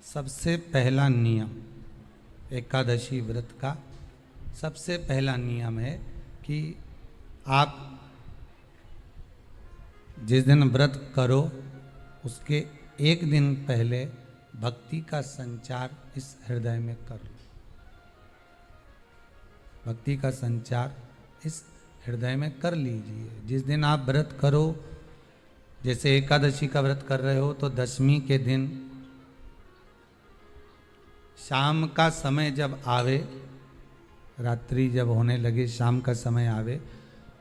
सबसे पहला नियम एकादशी व्रत का सबसे पहला नियम है कि आप जिस दिन व्रत करो उसके एक दिन पहले भक्ति का संचार इस हृदय में कर लो। भक्ति का संचार इस हृदय में कर लीजिए। जिस दिन आप व्रत करो, जैसे एकादशी का व्रत कर रहे हो तो दशमी के दिन शाम का समय जब आवे, रात्रि जब होने लगे, शाम का समय आवे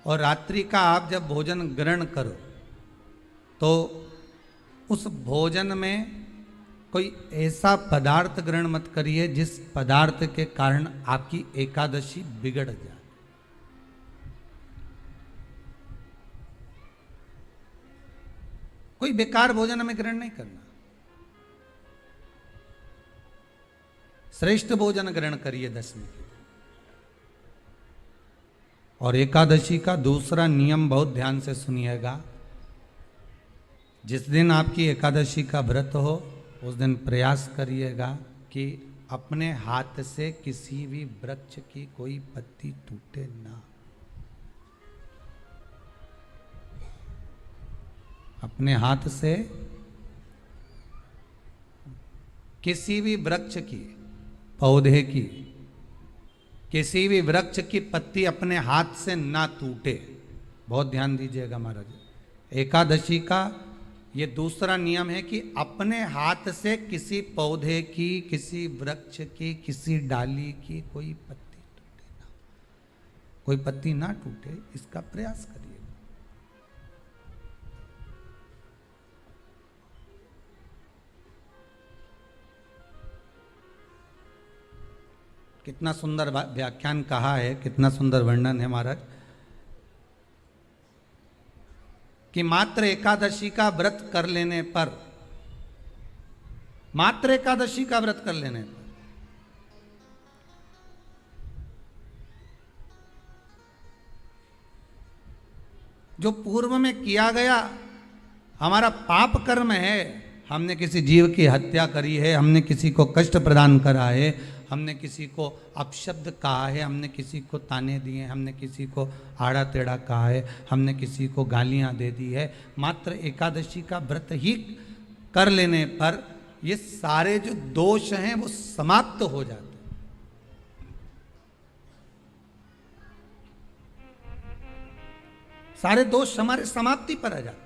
और रात्रि का आप जब भोजन ग्रहण करो तो उस भोजन में कोई ऐसा पदार्थ ग्रहण मत करिए जिस पदार्थ के कारण आपकी एकादशी बिगड़ जाए। कोई बेकार भोजन में ग्रहण नहीं करना, श्रेष्ठ भोजन ग्रहण करिए दशमी के। और एकादशी का दूसरा नियम बहुत ध्यान से सुनिएगा। जिस दिन आपकी एकादशी का व्रत हो उस दिन प्रयास करिएगा कि अपने हाथ से किसी भी वृक्ष की कोई पत्ती टूटे ना। अपने हाथ से किसी भी वृक्ष की, पौधे की, किसी भी वृक्ष की पत्ती अपने हाथ से ना टूटे। बहुत ध्यान दीजिएगा महाराज। एकादशी का ये दूसरा नियम है कि अपने हाथ से किसी पौधे की, किसी वृक्ष की, किसी डाली की कोई पत्ती टूटे ना, कोई पत्ती ना टूटे, इसका प्रयास करिए। कितना सुंदर व्याख्यान कहा है, कितना सुंदर वर्णन है महाराज कि मात्र एकादशी का व्रत कर लेने पर, मात्र एकादशी का व्रत कर लेने पर जो पूर्व में किया गया हमारा पाप कर्म है, हमने किसी जीव की हत्या करी है, हमने किसी को कष्ट प्रदान करा है, हमने किसी को अपशब्द कहा है, हमने किसी को ताने दिए, हमने किसी को आड़ा टेढ़ा कहा है, हमने किसी को गालियां दे दी है, मात्र एकादशी का व्रत ही कर लेने पर ये सारे जो दोष हैं वो समाप्त हो जाते हैं। सारे दोष हमारे समाप्ति पर आ जाते हैं।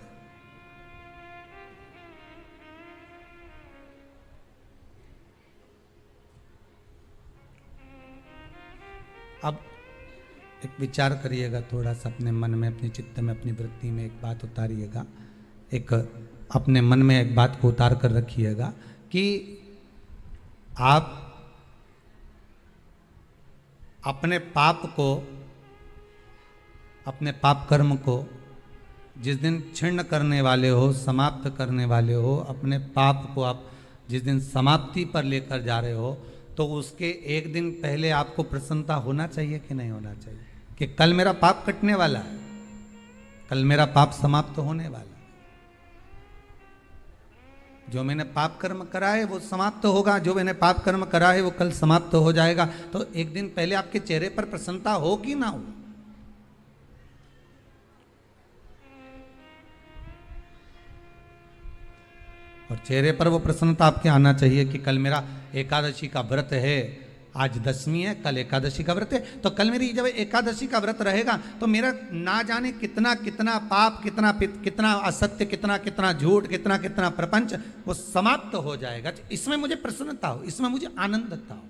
अब एक विचार करिएगा थोड़ा सा अपने मन में, अपने चित्त में, अपनी वृत्ति में एक बात उतारिएगा। एक अपने मन में एक बात को उतार कर रखिएगा कि आप अपने पाप को, अपने पाप कर्म को जिस दिन क्षीण करने वाले हो, समाप्त करने वाले हो, अपने पाप को आप जिस दिन समाप्ति पर लेकर जा रहे हो तो उसके एक दिन पहले आपको प्रसन्नता होना चाहिए कि नहीं होना चाहिए कि कल मेरा पाप कटने वाला है, कल मेरा पाप समाप्त होने वाला है। जो मैंने पाप कर्म करा है वो समाप्त होगा, जो मैंने पाप कर्म करा है वो कल समाप्त हो जाएगा। तो एक दिन पहले आपके चेहरे पर प्रसन्नता हो कि ना हो। और चेहरे पर वो प्रसन्नता आपके आना चाहिए कि कल मेरा एकादशी का व्रत है, आज दशमी है, कल एकादशी का व्रत है, तो कल मेरी जब एकादशी का व्रत रहेगा तो मेरा ना जाने कितना कितना पाप, कितना असत्य, कितना झूठ, कितना प्रपंच वो समाप्त हो जाएगा। इसमें मुझे प्रसन्नता हो, इसमें मुझे आनंदता हो।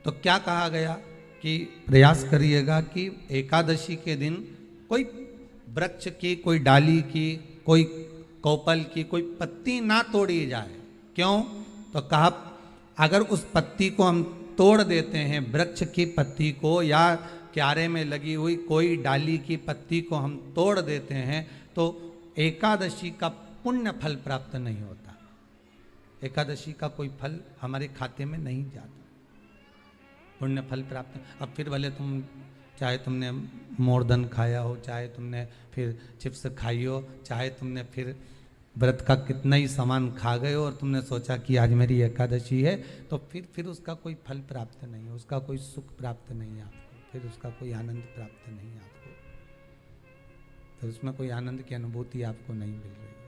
तो क्या कहा गया कि प्रयास करिएगा कि एकादशी के दिन कोई वृक्ष की, कोई डाली की, कोई कोपल की कोई पत्ती ना तोड़ी जाए। क्यों? तो कहा अगर उस पत्ती को हम तोड़ देते हैं, वृक्ष की पत्ती को या क्यारे में लगी हुई कोई डाली की पत्ती को हम तोड़ देते हैं तो एकादशी का पुण्य फल प्राप्त नहीं होता। एकादशी का कोई फल हमारे खाते में नहीं जाता, पुण्य फल प्राप्त। अब फिर भले तुम चाहे तुमने मोरदन खाया हो, चाहे तुमने फिर चिप्स खाई हो, चाहे तुमने फिर व्रत का कितना ही सामान खा गए हो और तुमने सोचा कि आज मेरी एकादशी है, तो फिर उसका कोई फल प्राप्त नहीं है, उसका कोई सुख प्राप्त नहीं है आपको, फिर उसका कोई आनंद प्राप्त नहीं है आपको, तो उसमें कोई आनंद की अनुभूति आपको नहीं मिल रही।